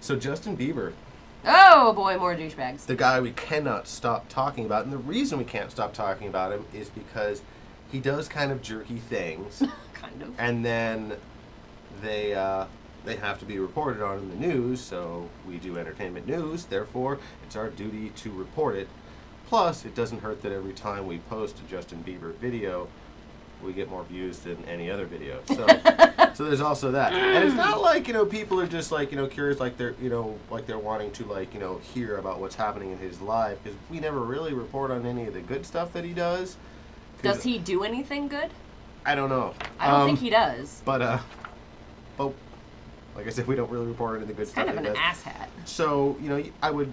So Justin Bieber, Oh boy, more douchebags. the guy we cannot stop talking about, and the reason we can't stop talking about him is because he does kind of jerky things, Kind of. and then they have to be reported on in the news. So we do entertainment news. Therefore, it's our duty to report it. Plus, it doesn't hurt that every time we post a Justin Bieber video, we get more views than any other video. So, so there's also that. And it's not like, people are just like, curious, like they're, like they're wanting to like, hear about what's happening in his life, because we never really report on any of the good stuff that he does. Does he do anything good? I don't know. I don't think he does. But like I said, we don't really report any of the good stuff. Kind of an asshat. So, I would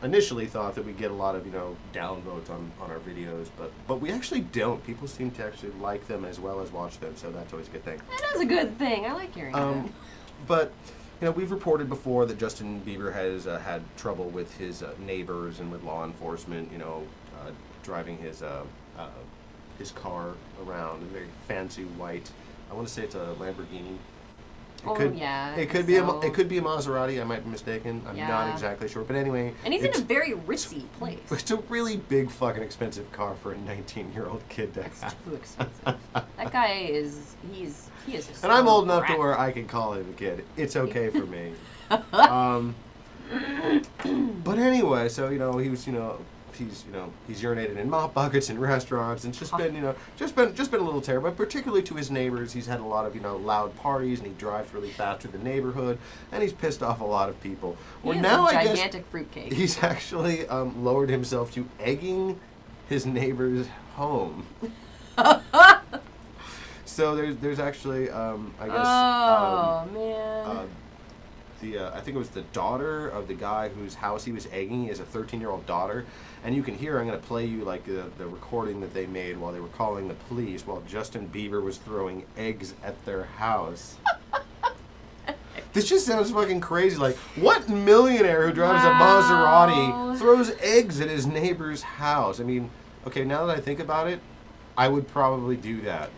initially thought that we get a lot of, downvotes on our videos, but we actually don't. People seem to actually like them as well as watch them, so that's always a good thing. That is a good thing. I like hearing that. But, we've reported before that Justin Bieber has had trouble with his neighbors and with law enforcement, driving his car around, a very fancy white, I want to say it's a Lamborghini. It could be a Maserati. I might be mistaken. I'm not exactly sure, but anyway. And he's in a very ritzy place. It's a really big, fucking expensive car for a 19-year-old kid to have. It's too expensive. That guy is he is. And I'm old enough to where I can call him a kid. It's okay for me. But anyway, so he was he's urinated in mop buckets in restaurants, and it's just been a little terrible. But particularly to his neighbors, he's had a lot of loud parties, and he drives really fast through the neighborhood, and he's pissed off a lot of people. Well, now a gigantic fruitcake. He's actually lowered himself to egging his neighbor's home. So there's actually I guess. Oh man. I think it was the daughter of the guy whose house he was egging. He has a 13-year-old daughter. And you can hear, I'm going to play you like the recording that they made while they were calling the police while Justin Bieber was throwing eggs at their house. This just sounds fucking crazy. Like, what millionaire who drives a Maserati throws eggs at his neighbor's house? I mean, okay, now that I think about it, I would probably do that.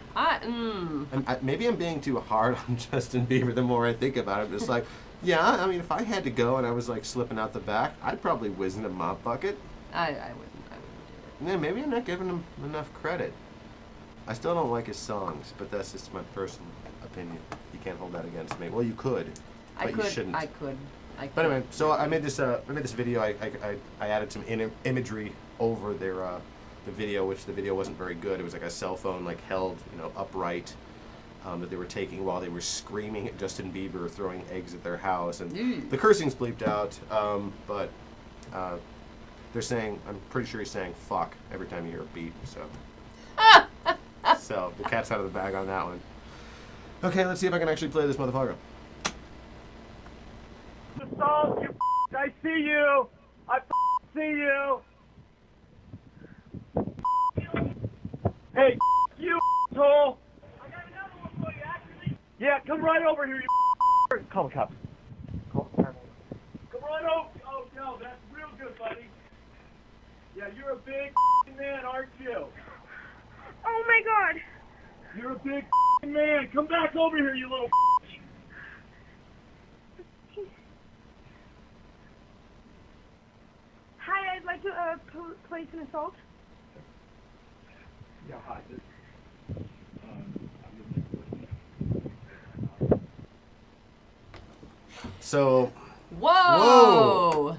Maybe I'm being too hard on Justin Bieber the more I think about it. It's like, yeah, I mean, if I had to go and I was like slipping out the back, I'd probably whiz in a mop bucket. I wouldn't do it. Yeah, maybe I'm not giving him enough credit. I still don't like his songs, but that's just my personal opinion. You can't hold that against me. Well, you could, but you shouldn't. I could. But anyway, so I made this video. I added some imagery over the video, which the video wasn't very good. It was like a cell phone, like held, upright, that they were taking while they were screaming at Justin Bieber throwing eggs at their house, and the cursing's bleeped out. But they're saying, I'm pretty sure he's saying "fuck" every time you hear a beep. So, so the cat's out of the bag on that one. Okay, let's see if I can actually play this motherfucker. Assault, you I see you. I see you. Hey, you asshole. I got another one for you, actually. Yeah, come right over here, you Call the cops. Call the cops. Come right over. Oh, no, that's real good, buddy. Yeah, you're a big man, aren't you? Oh, my God. You're a big man. Come back over here, you little Hi, I'd like to place an assault. Yeah, hi. So. Whoa!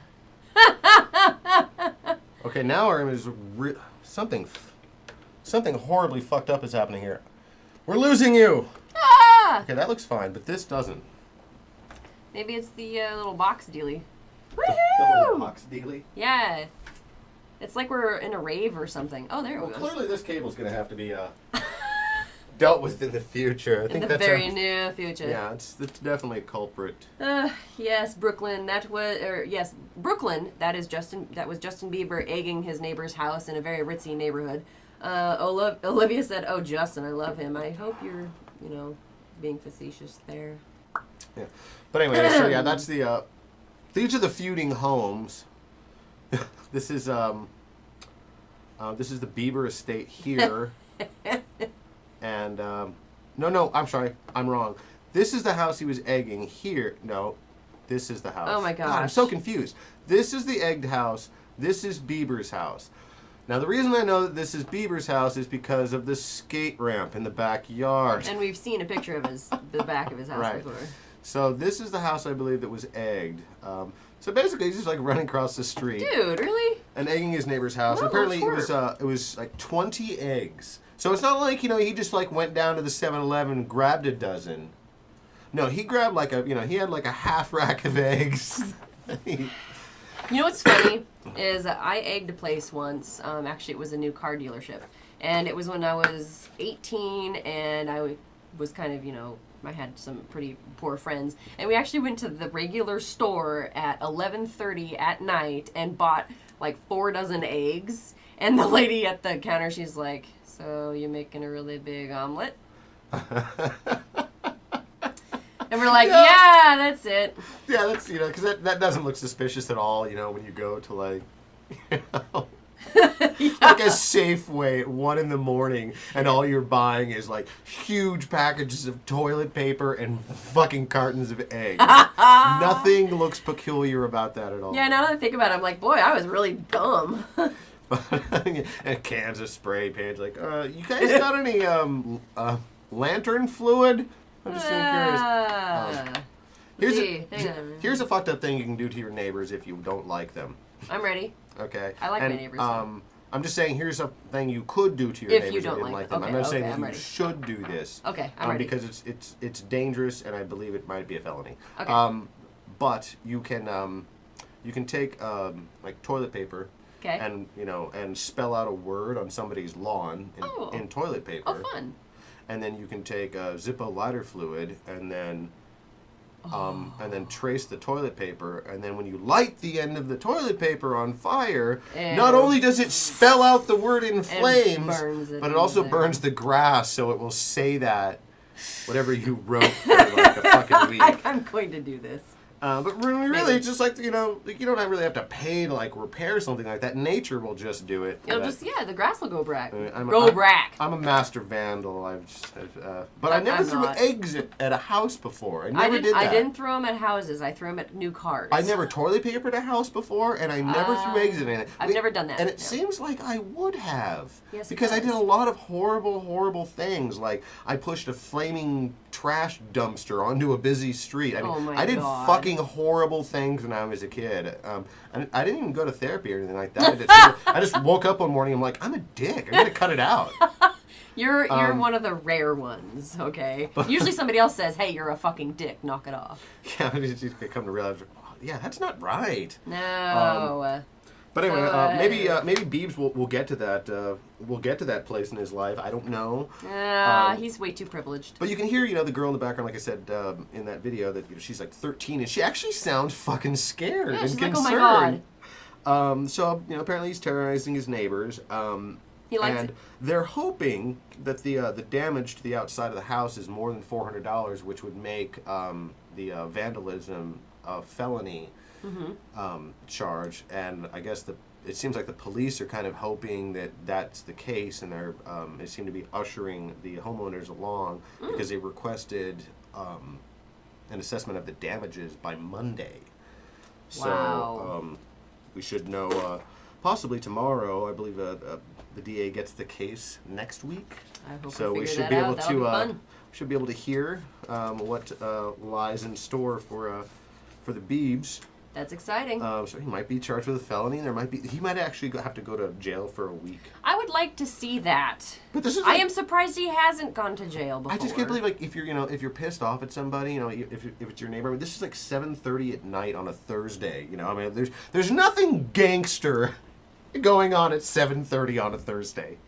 Okay, now our image is something horribly fucked up is happening here. We're losing you. Ah! Okay, that looks fine, but this doesn't. Maybe it's the little box dealy. The Woohoo! little box dealy. Yeah. It's like we're in a rave or something. Oh, there it Well, goes. clearly this cable's going to have to be dealt with in the future. I think In the that's very near future. Yeah, it's definitely a culprit. Yes, Brooklyn. Brooklyn. That was Justin Bieber egging his neighbor's house in a very ritzy neighborhood. Olivia said, "Oh, Justin, I love him. I hope you're, being facetious there." Yeah, but anyway, so yeah, that's the. These are the feuding homes. This is the Bieber estate here. And, no, I'm sorry. I'm wrong. This is the house he was egging here. No. This is the house. Oh my God, I'm gosh. so confused. This is the egged house. This is Bieber's house. Now, the reason I know that this is Bieber's house is because of the skate ramp in the backyard. And we've seen a picture of the back of his house Right. before. So this is the house, I believe, that was egged. So basically, he's just like running across the street Dude, really? and egging his neighbor's house. What a Apparently, twerp. it was like 20 eggs. So it's not like he just like went down to the 7-Eleven, grabbed a dozen. No, he grabbed like he had like a half rack of eggs. You know what's funny is I egged a place once. Actually, it was a new car dealership, and it was when I was 18, and I was kind of I had some pretty poor friends, and we actually went to the regular store at 11:30 at night and bought like 4 dozen eggs. And the lady at the counter, she's like, "So you're making a really big omelet?" And we're like, yeah, that's it. Yeah, that's because that doesn't look suspicious at all. When you go to like. Like a Safeway at 1 a.m, and all you're buying is like huge packages of toilet paper and fucking cartons of eggs. Nothing looks peculiar about that at all. Yeah, now that I think about it, I'm like, boy, I was really dumb. And cans of spray paint. Like, you guys got any lantern fluid? I'm just curious. Here's a fucked up thing you can do to your neighbors if you don't like them. I'm ready. Okay. I like my neighbors. I'm just saying, here's a thing you could do to your If neighbors you if don't you didn't like like them. them. I'm not Okay, saying okay, that I'm you ready. should do this. Okay, I'm ready. Because it's dangerous, and I believe it might be a felony. Okay. But you can take like toilet paper. Okay. And spell out a word on somebody's lawn in toilet paper. Oh, fun. And then you can take Zippo lighter fluid and then trace the toilet paper, and then when you light the end of the toilet paper on fire, not only does it spell out the word in flames, but it also burns the grass, so it will say that whatever you wrote for like a fucking week. I'm going to do this. But really, just like, you don't really have to pay to like repair something like that. Nature will just do it. The grass will go brack. I'm a master vandal. I never threw eggs at a house before. I never did that. I didn't throw them at houses. I threw them at new cars. I never toilet papered a house before, and I never threw eggs in it. I've never done that. And it seems like I would have. Yes, because I did a lot of horrible, horrible things. Like, I pushed a flaming trash dumpster onto a busy street. I did fucking horrible things when I was a kid. I didn't even go to therapy or anything like that. I just woke up one morning, I'm like, I'm a dick. I'm going to cut it out. You're one of the rare ones, okay? Usually somebody else says, hey, you're a fucking dick, knock it off. Yeah, I just come to realize, yeah, that's not right. No. But anyway, maybe Biebs will get to that. Will get to that place in his life. I don't know. He's way too privileged. But you can hear, the girl in the background, like I said in that video, that she's like 13, and she actually sounds fucking scared and she's concerned. like, oh my God. So apparently he's terrorizing his neighbors. He likes and it. they're hoping that the damage to the outside of the house is more than $400, which would make the vandalism a felony. Charge, and I guess it seems like the police are kind of hoping that that's the case, and they seem to be ushering the homeowners along because they requested an assessment of the damages by Monday. Wow. So we should know possibly tomorrow. I believe the DA gets the case next week. I hope so we should be able to hear what lies in store for the Biebs. That's exciting. So he might be charged with a felony. He might actually have to go to jail for a week. I would like to see that. But this is I am surprised he hasn't gone to jail before. I just can't believe, like, if you're pissed off at somebody, if it's your neighbor. This is like 7:30 at night on a Thursday. There's nothing gangster going on at 7:30 on a Thursday.